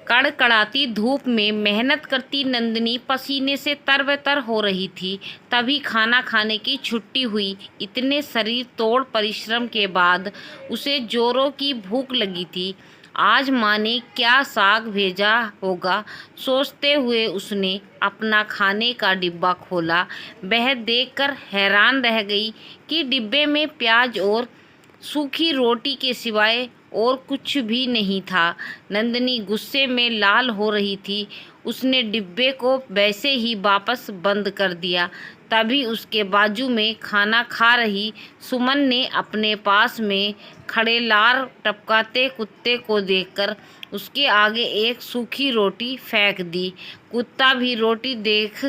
कड़कड़ाती धूप में मेहनत करती नंदिनी पसीने से तरबतर हो रही थी। तभी खाना खाने की छुट्टी हुई। इतने शरीर तोड़ परिश्रम के बाद उसे जोरों की भूख लगी थी। आज माँ ने क्या साग भेजा होगा, सोचते हुए उसने अपना खाने का डिब्बा खोला। वह देखकर हैरान रह गई कि डिब्बे में प्याज और सूखी रोटी के सिवाय और कुछ भी नहीं था। नंदिनी गुस्से में लाल हो रही थी। उसने डिब्बे को वैसे ही वापस बंद कर दिया। तभी उसके बाजू में खाना खा रही सुमन ने अपने पास में खड़े लार टपकाते कुत्ते को देखकर उसके आगे एक सूखी रोटी फेंक दी। कुत्ता भी रोटी देख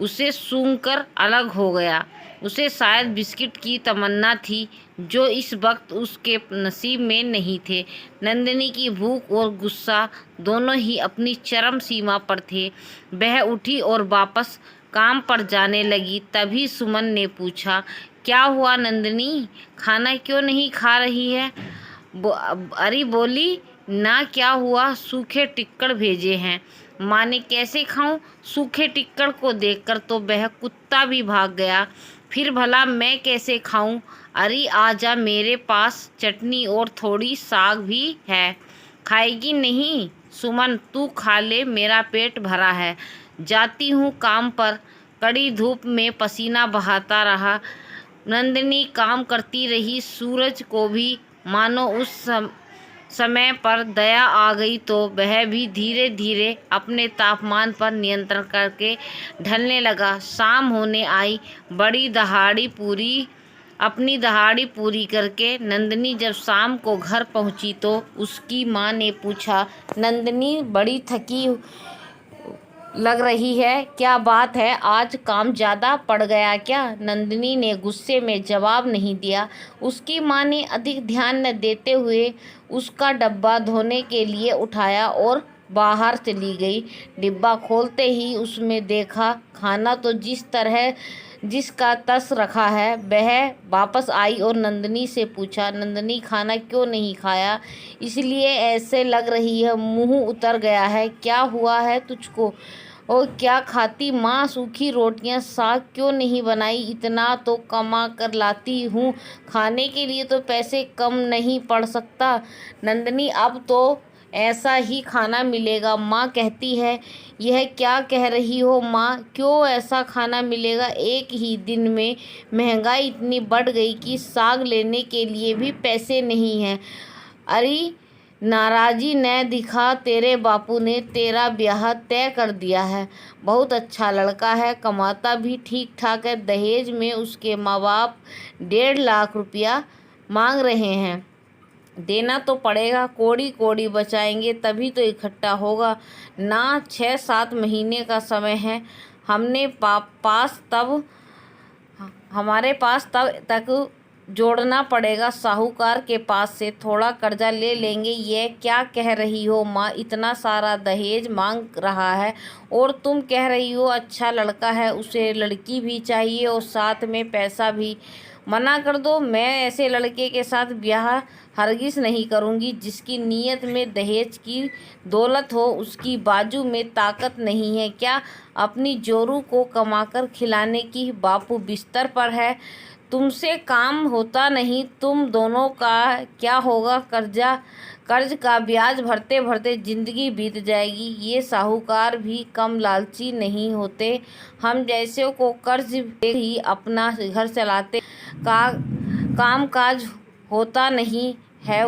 उसे सूंघकर अलग हो गया। उसे शायद बिस्किट की तमन्ना थी, जो इस वक्त उसके नसीब में नहीं थे। नंदिनी की भूख और गुस्सा दोनों ही अपनी चरम सीमा पर थे। वह उठी और वापस काम पर जाने लगी। तभी सुमन ने पूछा, क्या हुआ नंदिनी, खाना क्यों नहीं खा रही है? अरे बोली ना, क्या हुआ, सूखे टिक्कड़ भेजे हैं। माँ ने कैसे खाऊं? सूखे टिक्कड़ को देखकर तो वह कुत्ता भी भाग गया। फिर भला मैं कैसे खाऊं? अरे आजा, मेरे पास चटनी और थोड़ी साग भी है। खाएगी नहीं? सुमन तू खा ले, मेरा पेट भरा है। जाती हूँ काम पर। कड़ी धूप में पसीना बहाता रहा नंदिनी काम करती रही। सूरज को भी मानो उस समय पर दया आ गई, तो वह भी धीरे धीरे अपने तापमान पर नियंत्रण करके ढलने लगा। शाम होने आई। अपनी दहाड़ी पूरी करके नंदिनी जब शाम को घर पहुंची तो उसकी माँ ने पूछा, नंदिनी बड़ी थकी लग रही है, क्या बात है, आज काम ज़्यादा पड़ गया क्या? नंदिनी ने गुस्से में जवाब नहीं दिया। उसकी माँ ने अधिक ध्यान न देते हुए उसका डब्बा धोने के लिए उठाया और बाहर चली गई। डिब्बा खोलते ही उसमें देखा खाना तो जिसका तस रखा है। वह वापस आई और नंदिनी से पूछा, नंदिनी खाना क्यों नहीं खाया? इसलिए ऐसे लग रही है, मुंह उतर गया है, क्या हुआ है तुझको? और क्या खाती माँ? सूखी रोटियां, साग क्यों नहीं बनाई? इतना तो कमा कर लाती हूँ, खाने के लिए तो पैसे कम नहीं पड़ सकता। नंदिनी अब तो ऐसा ही खाना मिलेगा, माँ कहती है। यह क्या कह रही हो माँ, क्यों ऐसा खाना मिलेगा? एक ही दिन में महंगाई इतनी बढ़ गई कि साग लेने के लिए भी पैसे नहीं हैं। अरे नाराजी न दिखा, तेरे बापू ने तेरा ब्याह तय कर दिया है। बहुत अच्छा लड़का है, कमाता भी ठीक ठाक है। दहेज में उसके माँ बाप 1.5 लाख रुपया मांग रहे हैं। देना तो पड़ेगा, कोड़ी कोड़ी बचाएंगे तभी तो इकट्ठा होगा ना। 6-7 महीने का समय है। हमारे पास तब तक जोड़ना पड़ेगा। साहूकार के पास से थोड़ा कर्जा ले लेंगे। ये क्या कह रही हो माँ, इतना सारा दहेज मांग रहा है और तुम कह रही हो अच्छा लड़का है, उसे लड़की भी चाहिए और साथ में पैसा भी। मना कर दो, मैं ऐसे लड़के के साथ ब्याह हरगिज नहीं करूँगी। जिसकी नीयत में दहेज की दौलत हो, उसकी बाजू में ताकत नहीं है क्या अपनी जोरू को कमाकर खिलाने की? बापू बिस्तर पर है, तुमसे काम होता नहीं। तुम दोनों का क्या होगा? कर्ज का ब्याज भरते भरते जिंदगी बीत जाएगी। ये साहूकार भी कम लालची नहीं होते। हम जैसे को कर्ज दे ही अपना घर चलाते, काम काज होता नहीं है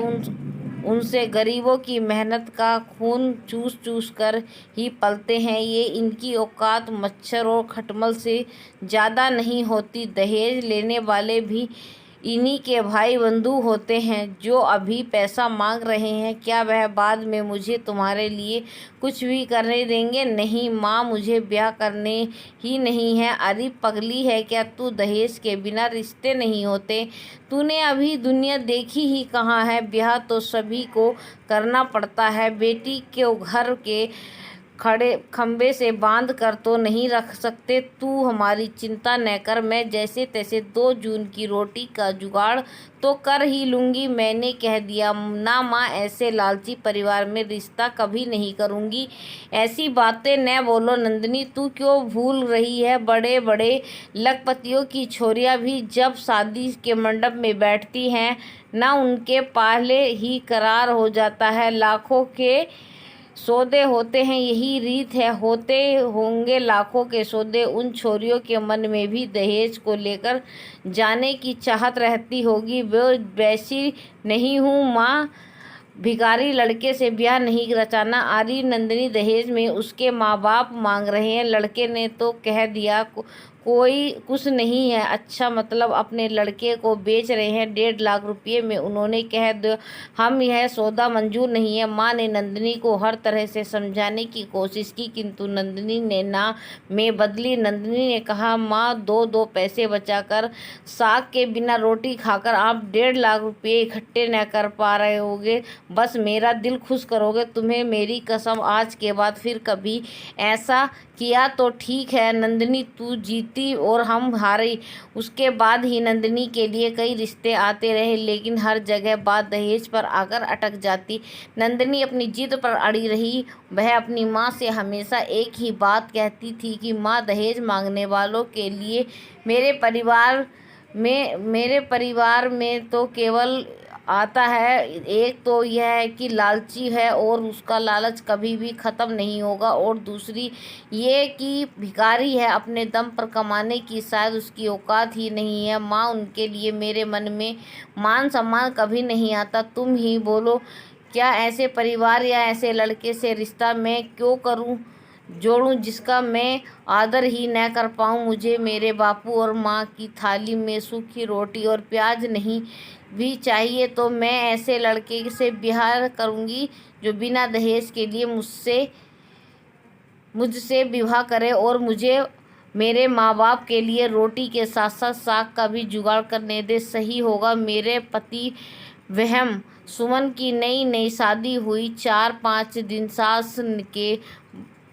उनसे। गरीबों की मेहनत का खून चूस चूस कर ही पलते हैं ये। इनकी औकात मच्छर और खटमल से ज़्यादा नहीं होती। दहेज लेने वाले भी इन्हीं के भाई बंधु होते हैं जो अभी पैसा मांग रहे हैं। क्या वह बाद में मुझे तुम्हारे लिए कुछ भी करने देंगे? नहीं माँ, मुझे ब्याह करने ही नहीं है। अरे पगली है क्या तू? दहेज के बिना रिश्ते नहीं होते। तूने अभी दुनिया देखी ही कहाँ है? ब्याह तो सभी को करना पड़ता है। बेटी के घर के खड़े खंबे से बांध कर तो नहीं रख सकते। तू हमारी चिंता न कर, मैं जैसे तैसे 2 जून की रोटी का जुगाड़ तो कर ही लूँगी। मैंने कह दिया ना माँ, ऐसे लालची परिवार में रिश्ता कभी नहीं करूँगी। ऐसी बातें न बोलो नंदिनी, तू क्यों भूल रही है? बड़े बड़े लखपतियों की छोरियाँ भी जब शादी के मंडप में बैठती हैं ना, उनके पहले ही करार हो जाता है। लाखों के सौदे होते हैं, यही रीत है। होते होंगे लाखों के सौदे, उन छोरियों के मन में भी दहेज को लेकर जाने की चाहत रहती होगी। वो वैसी नहीं हूँ माँ, भिखारी लड़के से ब्याह नहीं रचाना आ रही। नंदिनी दहेज में उसके माँ बाप मांग रहे हैं। लड़के ने तो कह दिया कोई कुछ नहीं है। अच्छा, मतलब अपने लड़के को बेच रहे हैं 1.5 लाख रुपये में। उन्होंने कह दो हम यह सौदा मंजूर नहीं है। माँ ने नंदिनी को हर तरह से समझाने की कोशिश की, किंतु नंदिनी ने ना में बदली। नंदिनी ने कहा माँ, 2 पैसे बचाकर साग के बिना रोटी खाकर आप 1.5 लाख रुपये इकट्ठे न कर पा रहे होगे। बस मेरा दिल खुश करोगे। तुम्हें मेरी कसम, आज के बाद फिर कभी ऐसा किया तो ठीक है। नंदिनी तू जीती और हम हारे। उसके बाद ही नंदिनी के लिए कई रिश्ते आते रहे, लेकिन हर जगह बात दहेज पर आकर अटक जाती। नंदिनी अपनी जिद पर अड़ी रही। वह अपनी माँ से हमेशा एक ही बात कहती थी कि माँ, दहेज मांगने वालों के लिए मेरे परिवार में तो केवल आता है, एक तो यह है कि लालची है और उसका लालच कभी भी ख़त्म नहीं होगा, और दूसरी ये कि भिखारी है, अपने दम पर कमाने की शायद उसकी औकात ही नहीं है। माँ, उनके लिए मेरे मन में मान सम्मान कभी नहीं आता। तुम ही बोलो, क्या ऐसे परिवार या ऐसे लड़के से रिश्ता मैं क्यों जोड़ूं जिसका मैं आदर ही न कर पाऊं? मुझे मेरे बापू और माँ की थाली में सूखी रोटी और प्याज नहीं भी चाहिए तो मैं ऐसे लड़के से ब्याह करूंगी जो बिना दहेज के लिए मुझसे विवाह करे और मुझे मेरे माँ बाप के लिए रोटी के साथ साथ साग का भी जुगाड़ करने दे। सही होगा। मेरे पति वहम सुमन की नई शादी हुई, 4-5 दिन सास के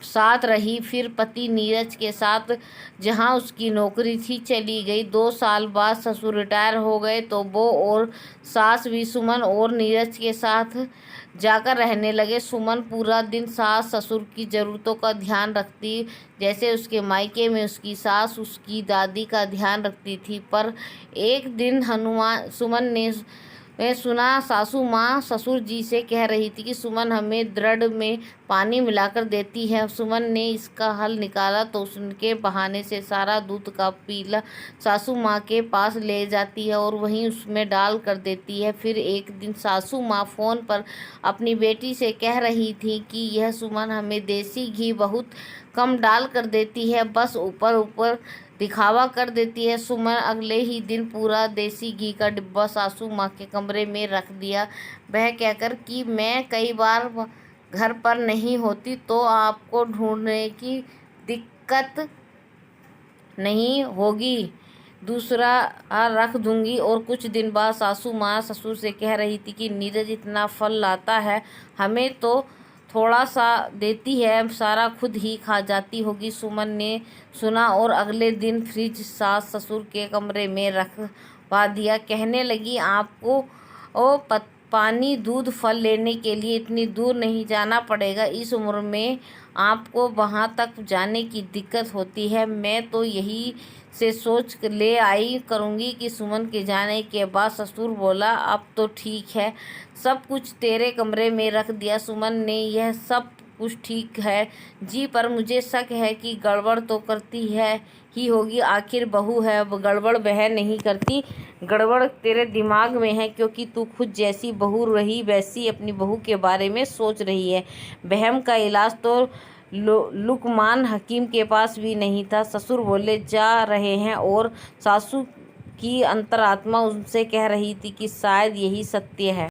साथ रही, फिर पति नीरज के साथ जहां उसकी नौकरी थी चली गई। 2 साल बाद ससुर रिटायर हो गए तो वो और सास भी सुमन और नीरज के साथ जाकर रहने लगे। सुमन पूरा दिन सास ससुर की ज़रूरतों का ध्यान रखती, जैसे उसके मायके में उसकी सास उसकी दादी का ध्यान रखती थी। पर एक दिन सुमन ने सुना सासू माँ ससुर जी से कह रही थी कि सुमन हमें दृढ़ में पानी मिलाकर देती है। सुमन ने इसका हल निकाला तो उसके बहाने से सारा दूध का पीला सासू माँ के पास ले जाती है और वहीं उसमें डाल कर देती है। फिर एक दिन सासू माँ फ़ोन पर अपनी बेटी से कह रही थी कि यह सुमन हमें देसी घी बहुत कम डाल कर देती है, बस ऊपर ऊपर दिखावा कर देती है। सुमन अगले ही दिन पूरा देसी घी का डिब्बा सासू माँ के कमरे में रख दिया, वह कहकर कि मैं कई बार घर पर नहीं होती तो आपको ढूंढने की दिक्कत नहीं होगी, दूसरा रख दूंगी। और कुछ दिन बाद सासू माँ ससुर से कह रही थी कि नीरज इतना फल लाता है, हमें तो थोड़ा सा देती है, सारा खुद ही खा जाती होगी। सुमन ने सुना और अगले दिन फ्रिज सास ससुर के कमरे में रखवा दिया। कहने लगी आपको पानी दूध फल लेने के लिए इतनी दूर नहीं जाना पड़ेगा। इस उम्र में आपको वहाँ तक जाने की दिक्कत होती है। मैं तो यही से सोच ले आई करूँगी कि सुमन के जाने के बाद ससुर बोला अब तो ठीक है, सब कुछ तेरे कमरे में रख दिया। सुमन ने यह सब कुछ ठीक है जी, पर मुझे शक है कि गड़बड़ तो करती है ही होगी, आखिर बहू है, गड़बड़ वह नहीं करती, गड़बड़ तेरे दिमाग में है, क्योंकि तू खुद जैसी बहू रही वैसी अपनी बहू के बारे में सोच रही है। वहम का इलाज तो लुकमान हकीम के पास भी नहीं था। ससुर बोले जा रहे हैं और सासू की अंतरात्मा उनसे कह रही थी कि शायद यही सत्य है।